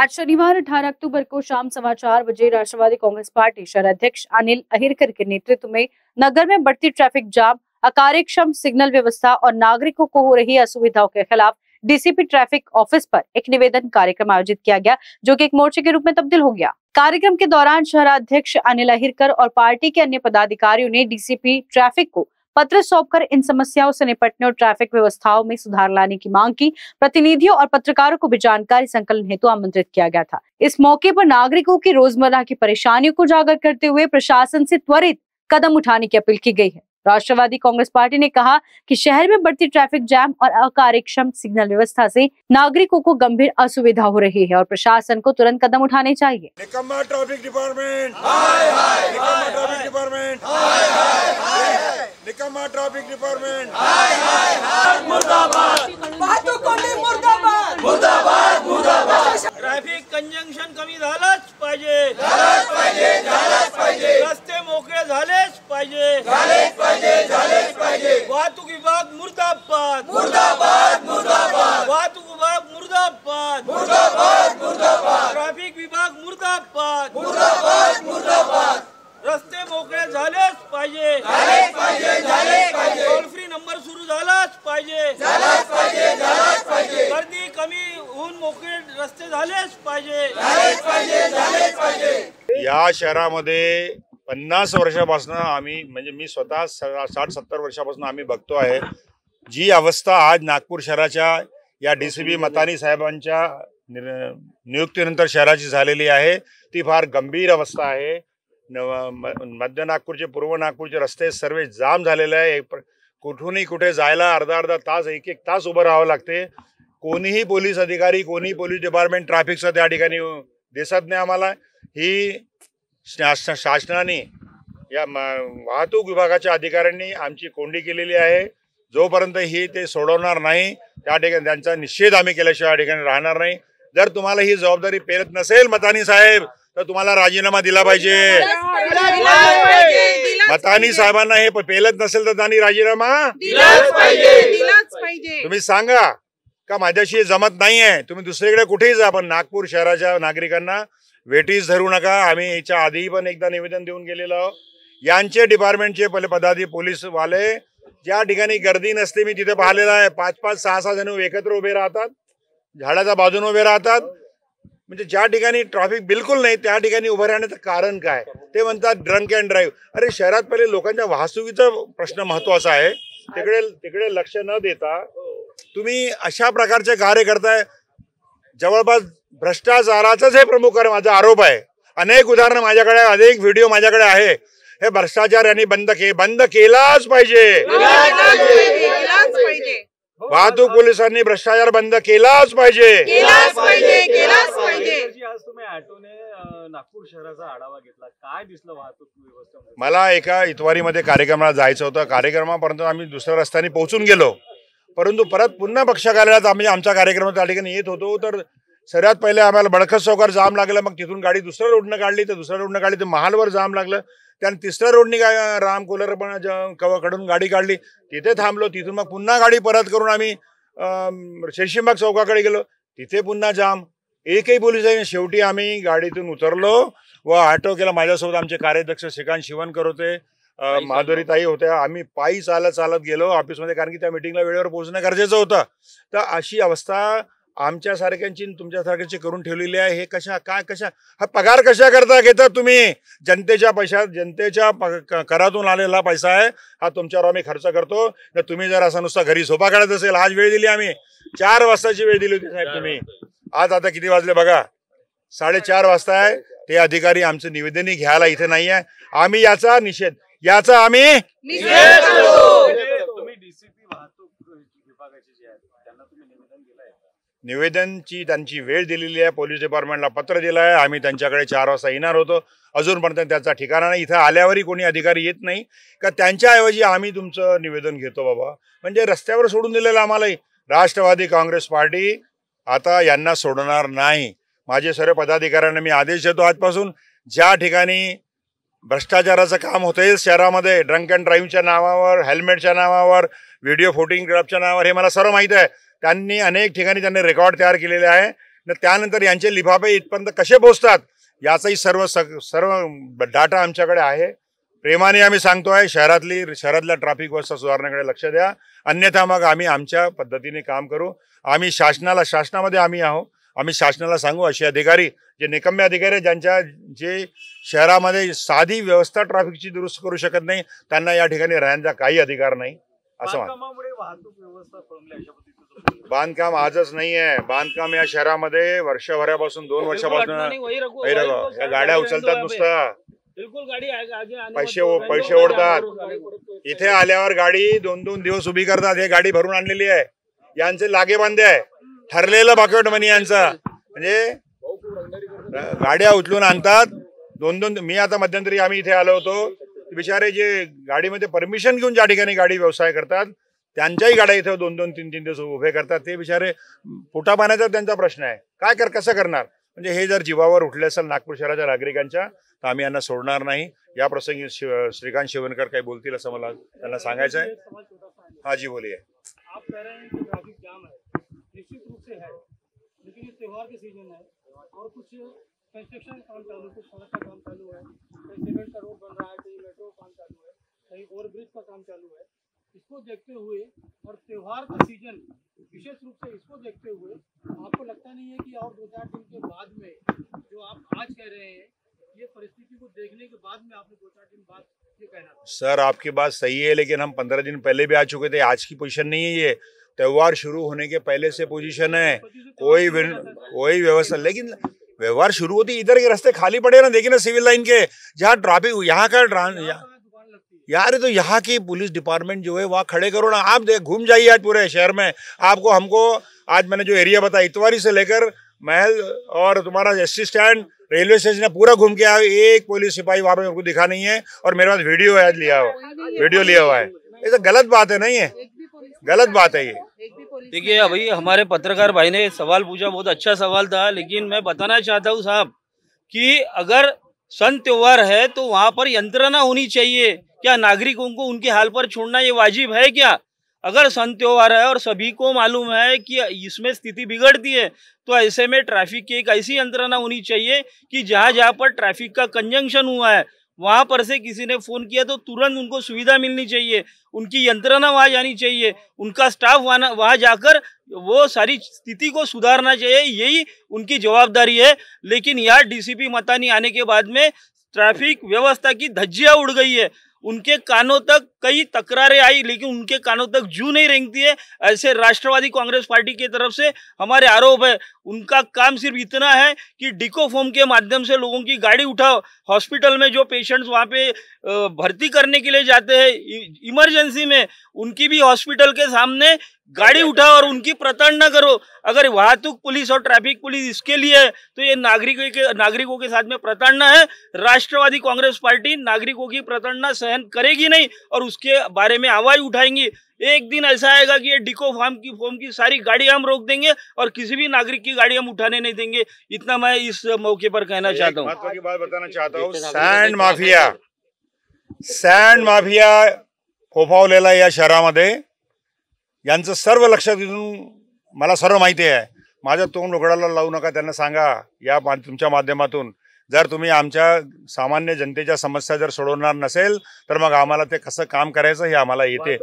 आज शनिवार 18 अक्टूबर को शाम 4:15 राष्ट्रवादी कांग्रेस पार्टी शहर अध्यक्ष अनिल अहिरकर के नेतृत्व में नगर में बढ़ती ट्रैफिक जाम, अकार्यक्षम सिग्नल व्यवस्था और नागरिकों को हो रही असुविधाओं के खिलाफ डीसीपी ट्रैफिक ऑफिस पर एक निवेदन कार्यक्रम आयोजित किया गया, जो कि एक मोर्चे के रूप में तब्दील हो गया। कार्यक्रम के दौरान शहर अध्यक्ष अनिल अहिरकर और पार्टी के अन्य पदाधिकारियों ने डीसीपी ट्रैफिक को पत्र सौंपकर इन समस्याओं से निपटने और ट्रैफिक व्यवस्थाओं में सुधार लाने की मांग की। प्रतिनिधियों और पत्रकारों को भी जानकारी संकलन हेतु आमंत्रित किया गया था। इस मौके पर नागरिकों की रोजमर्रा की परेशानियों को उजागर करते हुए प्रशासन से त्वरित कदम उठाने की अपील की गई है। राष्ट्रवादी कांग्रेस पार्टी ने कहा कि शहर में बढ़ती ट्रैफिक जैम और अकार्यक्षम सिग्नल व्यवस्था से नागरिकों को गंभीर असुविधा हो रही है और प्रशासन को तुरंत कदम उठाने चाहिए। निकम्मा ट्रैफिक डिपार्टमेंट, हाय हाय, निकम्मा ट्रैफिक डिपार्टमेंट, हाय हाय हाय, निकम्मा ट्रैफिक डिपार्टमेंट, हाय हाय हाय, मुर्दाबाद, वाहतूक कोंडी मुर्दाबाद, मुर्दाबाद, मुर्दाबाद। ट्रॅफिक कंजंक्शन कमी झालंच पाहिजे, झालंच पाहिजे, झालंच पाहिजे, रस्ते मोकळे झालेच पाहिजे, झालेच पाहिजे, झालेच पाहिजे। वाहतूक विभाग मुर्दाबाद, मुर्दाबाद, मुर्दाबाद, वाहतूक विभाग मुर्दाबाद, मुर्दाबाद, मुर्दाबाद, ट्रॅफिक विभाग मुर्दाबाद, मुर्दाबाद, मुर्दाबाद। रस्ते मोकळे झालेच पाहिजे, झालेच पाहिजे, झालेच पाहिजे, टोल फ्री नंबर सुरू झालाच पाहिजे, झालाच पाहिजे, झालाच पाहिजे, गर्दी कमी होऊन मोकळे रस्ते झालेच पाहिजे, झालेच पाहिजे, झालेच पाहिजे। या शहरामध्ये 50 वर्षापासून आम्ही म्हणजे मी स्वतः 60-70 वर्षापासून आम्ही बघतो आहे जी अवस्था आज नागपूर शहराच्या या डीसीपी मतानी साहेबांच्या नियुक्तीनंतर शहराची झालेली आहे ती फार गंभीर अवस्था आहे। मध्य नागपूरचे पूर्व नागपूरचे रस्ते सर्व जाम झालेले आहे। कुठूनही कुठे जायला अर्धा तास एक तास उभं राहावं लागते। कोणीही पोलीस अधिकारी कोणीही पोलीस डिपार्टमेंट ट्रॅफिकचं त्या ठिकाणी दिसत नाही आम्हाला। ही शासनाने या वाहतूक विभागाच्या अधिकाऱ्यांनी आमची कोंडी केलेली आहे। जोपर्यंत ही ते सोडवणार नाही त्या ठिकाणी त्यांचा निषेध आम्ही केल्याशिवाय ठिकाणी राहणार नाही। जर तुम्हाला ही जबाबदारी पेलत नसेल मतानी साहेब तर तुम्हाला राजीनामा दिला पाहिजे। मतानी साहेबांना हे पेलत नसेल तर त्यांनी राजीनामा दिलाच पाहिजे। तुम्ही सांगा का माझ्याशी जमत नाहीये, तुम्ही दुसरीकडे कुठेही जा, पण नागपूर शहराच्या नागरिकांना वेटीस धरू नका। आम्ही याच्या आधी पण एकदा निवेदन देऊन गेलेलो आहोत। यांचे डिपार्टमेंटचे पदाधिकारी पोलीस वाले ज्या ठिकाणी गर्दी नसते मी तिथे पाहिलेलं आहे 5-5, 6-6 जण एकत्र उभे राहतात, झाडाच्या बाजूने उभे राहतात। म्हणजे ज्या ठिकाणी ट्रॅफिक बिलकुल नाही त्या ठिकाणी उभं राहण्याचं कारण काय? ते म्हणतात ड्रंक अँड ड्राईव्ह। अरे शहरात पहिले लोकांच्या वाहतुकीचा प्रश्न महत्वाचा आहे, तिकडे लक्ष न देता तुम्ही अशा प्रकारचे कार्य करताय। जवळपास भ्रष्टाचाराचाच हे प्रमुख माझा आरोप आहे। अनेक उदाहरणं माझ्याकडे, अनेक व्हिडिओ माझ्याकडे आहे। हे भ्रष्टाचार यांनी बंद केलाच पाहिजे। वाहतूक पोलिसांनी भ्रष्टाचार बंद केलाच पाहिजे। आज तुम्ही ऑटोने नागपूर शहराचा आढावा घेतला, काय दिसलं वाहतूक व्यवस्थेमध्ये? मला एका इतवारीमध्ये कार्यक्रमाला जायचं होतं। कार्यक्रमापर्यंत आम्ही दुसऱ्या रस्त्याने पोहोचून गेलो, परंतु परत पुन्हा पक्ष कार्यालयात आम्ही आमच्या कार्यक्रमात त्या ठिकाणी येत होतो तर सर्वात पहिले आम्हाला बडखस चौकावर जाम लागलं। मग तिथून गाडी दुसऱ्या रोडनं काढली तर दुसऱ्या रोडनं काढली तर महालवर जाम लागलं। त्याने तिसऱ्या रोडनी राम कोलर पण कडून गाडी काढली, तिथे थांबलो। तिथून मग पुन्हा गाडी परत करून आम्ही शेषीबाग चौकाकडे गेलो, तिथे पुन्हा जाम। एकही पोलीस आहे। शेवटी आम्ही गाडीतून उतरलो व ऑटो केला। माझ्यासोबत आमचे कार्याध्यक्ष श्रीकांत शिवणकर होते, माधुरीताई होत्या। आम्ही पायी चालत गेलो ऑफिसमध्ये, कारण की त्या मीटिंगला वेळेवर पोहोचणं गरजेचं होतं। तर अशी अवस्था आमच्यासारख्यांची तुमच्यासारख्यांची करून ठेवलेली आहे। हे हा पगार कशा करता घेता तुम्ही? जनतेच्या पैशात, जनतेच्या करातून आलेला पैसा आहे हा तुमच्यावर आम्ही खर्च करतो। तर तुम्ही जर असा नुसता घरी झोपा काढत असेल, आज वेळ दिली आम्ही 4 वाजताची वेळ दिली होती साहेब तुम्ही। आज आता किती वाजले बघा, 4:30 वाजता आहे। ते अधिकारी आमचं निवेदनही घ्यायला इथे नाही आहे। आम्ही याचा निषेध तुम्ही डीसीपी वाहतूक विभागाचे जे आहेत त्यांना तुम्ही निवेदन दिलंय? निवेदनची त्यांची वेळ दिलेली आहे, पोलीस डिपार्टमेंटला पत्र दिलं आहे। आम्ही त्यांच्याकडे 4 वाजता येणार होतो, अजूनपर्यंत त्याचा ठिकाणा नाही। इथं आल्यावरही कोणी अधिकारी येत नाही का त्यांच्याऐवजी आम्ही तुमचं निवेदन घेतो बाबा, म्हणजे रस्त्यावर सोडून दिलेलं आम्हालाही। राष्ट्रवादी काँग्रेस पार्टी आता यांना सोडणार नाही। माझे सर्व पदाधिकाऱ्यांना मी आदेश देतो आजपासून, ज्या ठिकाणी भ्रष्टाचाराचं काम होतंय शहरामध्ये, ड्रंक अँड ड्राईव्हच्या नावावर, हेल्मेटच्या नावावर, व्हिडिओ फोटोग्राफच्या नावावर, हे मला सर्व माहीत आहे। त्यांनी अनेक ठिकाणी त्यांनी रेकॉर्ड तयार केलेले आहे। न त्यानंतर यांचे लिफाफे इथपर्यंत कसे पोहोचतात याचाही सर्व डाटा आमच्याकडे आहे. प्रेमाने आम्ही सांगतोय शहरातल्या ट्रॅफिक व्यवस्था सुधारण्याकडे लक्ष द्या, अन्यथा मग आम्ही आमच्या पद्धतीने काम करू. आम्ही शासनामध्ये आम्ही आहोत. आम्ही शासनाला सांगू असे अधिकारी जे निकम्मे अधिकारी जे शहरामध्ये साधी व्यवस्था ट्रॅफिकची दुरुस्त करू शकत नाही त्यांना या ठिकाणी राहण्याचा काही अधिकार नाही असं बांधकामामुळे वाहतूक व्यवस्था खोळंबली अशा पद्धतीचं बांधकाम आजच नाही आहे. बांधकाम या शहरामध्ये वर्षभरापासून 2 वर्षापासून या गाड्या उचलतात नुसतं बिल्कुल गाड़ी पैसे ओढतात. इथे आल्यावर गाडी 2-2 दिवस उभी करतात. हे गाडी भरून आणलेली आहे, यांचे लागे बांधे आहे, ठरलेलं पॉकेट मनी यांचं. म्हणजे गाड्या उचलून आणतात 2-2. मी आता मध्यंतरी आम्ही इथे आलो होतो, बिचारे जे गाडीमध्ये परमिशन घेऊन ज्या ठिकाणी गाडी व्यवसाय करतात त्यांच्याही गाड्या इथे 2-2, 3-3 दिवस उभे करतात. ते बिचारे पोटा पाण्याचा त्यांचा प्रश्न आहे, कसं करणार. म्हणजे हे जर जीवावर उठले असेल नागपूर शहराच्या नागरिकांच्या तर आम्ही यांना सोडणार नाही. या प्रसंगी श्रीकांत शिवनकर काही बोलतील असं मला त्यांना सांगायचं आहे. हाँ जी बोलिए. आप कह रहे हैं कि ट्रैफिक जाम है, निश्चित रूप से है, लेकिन ये त्योहार के सीजन है और कुछ कंस्ट्रक्शन काम चालू, कुछ सड़क का काम चालू है, कहीं सीमेंट का रोड बन रहा है, कहीं मेट्रो काम चालू है, कहीं ओवरब्रिज का काम चालू है. इसको देखते हुए और त्योहार का सीजन विशेष रूप से इसको देखते हुए आपको लगता नहीं है कि और 2-4 दिन के बाद में जो आप आज कह रहे हैं ये परिस्थिति को देखने के बाद में आपने 2-4 दिन बाद ये कहना था? सर आपकी बात सही है, लेकिन हम 15 दिन पहले भी आ चुके थे. आज की पोजीशन नहीं है ये. त्योहार शुरू होने के पहले से पोजीशन है. कोई व्यवस्था, लेकिन व्यवहार शुरू होती इधर के रास्ते खाली पड़े ना. देखिए ना सिविल लाइन के जहाँ ट्रैफिक यहाँ का यार, तो यहाँ की पुलिस डिपार्टमेंट जो है वहाँ खड़े करो ना. आप घूम जाइए आज पूरे शहर में. हमको आज मैंने जो एरिया बताया इतवारी से लेकर महल और तुम्हारा एसटी स्टैंड रेलवे स्टेशन पूरा घूम के आया, एक पुलिस सिपाही वहाँ पे मेरे को दिखा नहीं है. और मेरे पास वीडियो है, वीडियो लिया हुआ है. ये तो गलत बात है. नहीं है, गलत बात है ये. देखिए अभी हमारे पत्रकार भाई ने सवाल पूछा, बहुत अच्छा सवाल था, लेकिन मैं बताना चाहता हूँ साहब कि अगर सन त्योहार है तो वहाँ पर यंत्रणा होनी चाहिए. क्या नागरिकों को उनके हाल पर छोड़ना ये वाजिब है क्या? अगर सन त्योहार है और सभी को मालूम है कि इसमें स्थिति बिगड़ती है तो ऐसे में ट्रैफिक की एक ऐसी यंत्रणा होनी चाहिए कि जहाँ जहाँ पर ट्रैफिक का कंजंक्शन हुआ है वहाँ पर से किसी ने फोन किया तो तुरंत उनको सुविधा मिलनी चाहिए, उनकी यंत्रणा वहाँ जानी चाहिए, उनका स्टाफ वहाँ जाकर वो सारी स्थिति को सुधारना चाहिए. यही उनकी जवाबदारी है. लेकिन यार डीसीपी मतानी आने के बाद में ट्रैफिक व्यवस्था की धज्जियां उड़ गई है. उनके कानों तक कई तकरारें आई लेकिन उनके कानों तक जू नहीं रेंगती है. ऐसे राष्ट्रवादी कांग्रेस पार्टी की तरफ से हमारे आरोप है. उनका काम सिर्फ इतना है कि डिकोफॉर्म के माध्यम से लोगों की गाड़ी उठाओ. हॉस्पिटल में जो पेशेंट्स वहाँ पे भर्ती करने के लिए जाते हैं इमरजेंसी में, उनकी भी हॉस्पिटल के सामने गाड़ी उठाओ और उनकी प्रताड़ना करो. अगर वाहतुक पुलिस और ट्रैफिक पुलिस इसके लिए है तो ये नागरिकों के साथ में प्रताड़ना है. राष्ट्रवादी कांग्रेस पार्टी नागरिकों की प्रताड़ना सहन करेगी नहीं और उसके बारे में आवाज उठाएंगी. एक दिन ऐसा आएगा कि ये डिको फॉर्म की सारी गाड़ी हम रोक देंगे और किसी भी नागरिक की गाड़ी हम उठाने नहीं देंगे. इतना मैं इस मौके पर कहना चाहता हूँ. महत्व की बात बताना चाहता हूँ. सँड माफिया फोफावलेला या शहरामध्ये यांचं सर्व लक्षात घेऊन मला सर्व माहिती आहे. माझं तोंड उघडायला लावू नका. त्यांना सांगा या तुमच्या माध्यमातून जर तुम्ही आमच्या सामान्य जनतेच्या समस्या जर सोडवणार नसेल तर मग आम्हाला ते कसं काम करायचं हे आम्हाला येते.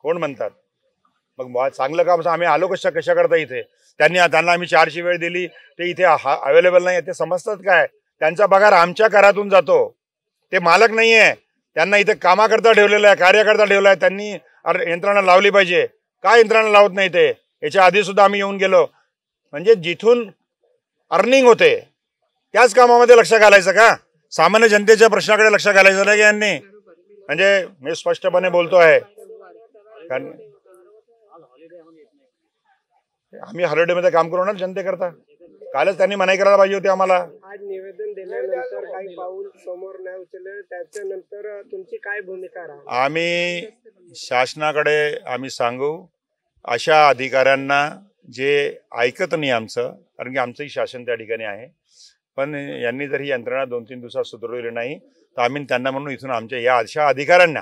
कोण म्हणतात मग चांगलं काम? आम्ही आलो कशा करता इथे? त्यांना आम्ही 4ची वेळ दिली, ते इथे अवेलेबल नाही. ते समजतात काय? त्यांचा पगार आमच्या करातून जातो. ते मालक नाहीये. त्यांना इथे कामाकरता ठेवलेलं आहे, कार्यकर्ता ठेवला आहे. त्यांनी यंत्रणा लावली पाहिजे. काय यंत्रणा लावत नाही ते? याच्या आधी सुद्धा आम्ही येऊन गेलो. म्हणजे जिथून अर्निंग होते त्याच कामामध्ये लक्ष घालायचं का? सामान्य जनतेच्या प्रश्नाकडे लक्ष घालायचं नाही यांनी. म्हणजे मी स्पष्टपणे बोलतो आहे, कारण आम्ही हॉलिडेमध्ये काम करू ना जनतेकरता. कालच त्यांनी मनाई करायला पाहिजे होती आम्हाला. आज निवेदन दिल्यानंतर काही पाऊल समोर नाही उचलले, त्याच्यानंतर तुमची काय भूमिका राहील? आम्ही शासनाकडे आम्ही सांगू अशा अधिकाऱ्यांना जे ऐकत नाही आमचं, कारण की आमचंही शासन त्या ठिकाणी आहे, पण यांनी जर ही यंत्रणा 2-3 दिवसात सुधारवली नाही तर आम्ही त्यांना म्हणून इथून आमच्या या अशा अधिकाऱ्यांना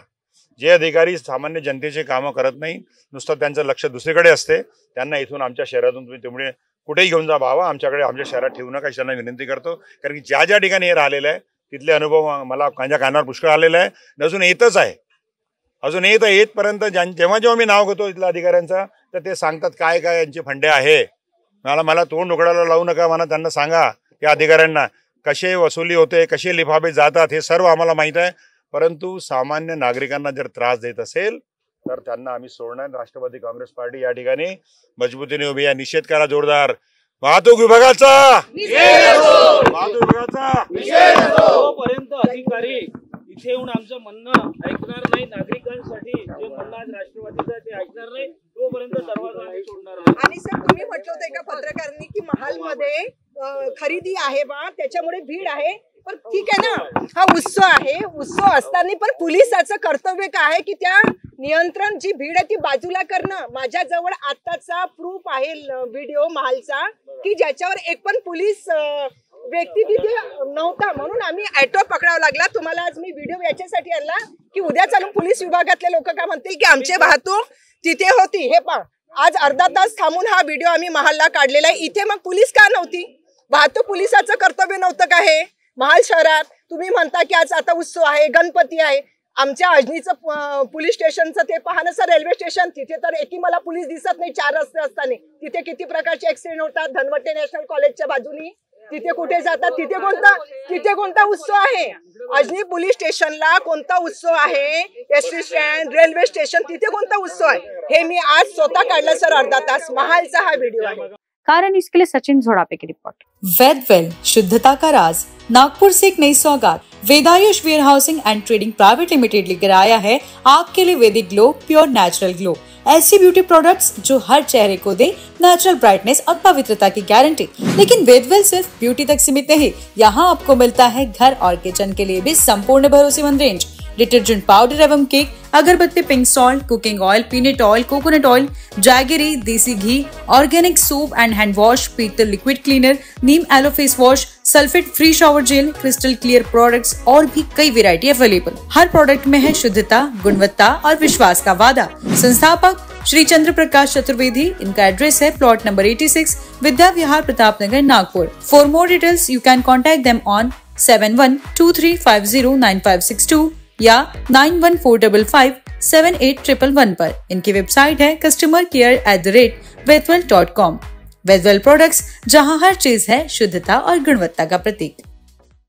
जे अधिकारी सामान्य जनतेचे कामं करत नाही, नुसतं त्यांचं लक्ष दुसरीकडे असते, त्यांना इथून आमच्या शहरातून तुम्ही त्यामुळे कुठेही घेऊन जा बाबा, आमच्याकडे आमच्या शहरात ठेवू नका, अशी त्यांना विनंती करतो. कारण की ज्या ज्या ठिकाणी हे राहिलेलं आहे तिथले अनुभव मला माझ्या कानावर पुष्कळ आलेला आहे, अजून येतच आहे. अजून येतपर्यंत जेव्हा जेव्हा मी नाव घेतो इथल्या अधिकाऱ्यांचा तर ते सांगतात काय काय यांचे फंडे आहे. मला तोंड उघडायला लावू नका, मला त्यांना सांगा त्या अधिकाऱ्यांना कसे वसुली होते, कसे लिफाफे जातात, हे सर्व आम्हाला माहीत आहे. परंतु सामान्य नागरिकांना जर त्रास देत असेल तर त्यांना आम्ही सोडणार. राष्ट्रवादी काँग्रेस पार्टी या ठिकाणी मजबूतीने उभी आहे. निषेध करा जोरदार. वाहतूक विभागाचा जोपर्यंत अधिकारी इथे येऊन आमचं म्हणणं ऐकणार नाही, नागरिकांसाठी जे म्हणणं आज राष्ट्रवादीचं ते ऐकणार नाही, तोपर्यंत दरवाजा आम्ही सोडणार नाही. आणि सर तुम्ही म्हटलं होतं एका पत्रकारांनी की महालमध्ये खरेदी आहे बा, त्याच्यामुळे भीड आहे. पण ठीक आहे ना, हा उत्सव आहे, उत्सव असताना पण पोलिसाचं कर्तव्य काय आहे की त्या नियंत्रण जी भीड आहे ती बाजूला करणं. माझ्याजवळ आताचा प्रूफ आहे व्हिडिओ महालचा की ज्याच्यावर एक पण पोलीस व्यक्ती तिथे नव्हता, म्हणून आम्ही ऑटो पकडावा लागला. तुम्हाला आज मी व्हिडिओ याच्यासाठी आणला की उद्या चालून पोलीस विभागातले लोक काय म्हणतील की आमची वाहतूक तिथे होती. हे पहा, आज अर्धा तास थांबून हा व्हिडिओ आम्ही महालला काढलेला आहे. इथे मग पोलीस का नव्हती? वाहतूक पोलिसाचं कर्तव्य नव्हतं का हे महाल शहरात? तुम्ही म्हणता की आज आता उत्सव आहे, गणपती आहे. आमच्या अजनीचं पोलीस स्टेशनचं ते पहा ना सर, रेल्वे स्टेशन, तिथे तर एकी मला पोलीस दिसत नाही. 4 रस्ते असताना तिथे किती प्रकारचे ऍक्सिडेंट होतात. धनवटे नॅशनल कॉलेजच्या बाजूनी तिथे कुठे जातात? तिथे कोणता उत्सव आहे? अजनी पोलीस स्टेशनला कोणता उत्सव आहे? एसटी स्टँड, रेल्वे स्टेशन, तिथे कोणता उत्सव आहे? हे मी आज स्वतः काढला सर, अर्धा तास. महालचा हा व्हिडिओ आहे. कारण इसके लिए सचिन झोड़ापे की रिपोर्ट। वेदवेल, शुद्धता का राज। नागपुर से एक नई सौगात Vedayush warehousing and trading private limited लेकर आया है आपके लिए Vaidik glow, pure natural glow. ऐसी ब्यूटी प्रोडक्ट्स जो हर चेहरे को दे नेचुरल ब्राइटनेस और पवित्रता की गारंटी। लेकिन वेदवेल सिर्फ ब्यूटी तक सीमित नहीं, यहाँ आपको मिलता है घर और किचन के लिए भी संपूर्ण भरोसेमंद रेंज। डिटर्जेंट पाउडर एवं केक, अगरबत्ती, pink salt, cooking oil, peanut oil, coconut oil, jaggery, देसी घी, organic soap and hand wash, पीतल लिक्विड क्लीनर, नीम aloe face wash, sulphate free shower gel, crystal clear products और भी कई वैरायटी अवेलेबल। हर product में है शुद्धता, गुणवत्ता और विश्वास का वादा। संस्थापक श्री चंद्र प्रकाश चतुर्वेदी। इनका एड्रेस है plot number 86, Vidya Vihar, Pratap Nagar, Nagpur. For more details you can contact them on 7123509562 या 9145578111 पर। इनकी वेबसाइट है customercare@vedwell.com। वेदवेल प्रोडक्ट्स, जहां हर चीज है शुद्धता और गुणवत्ता का प्रतीक।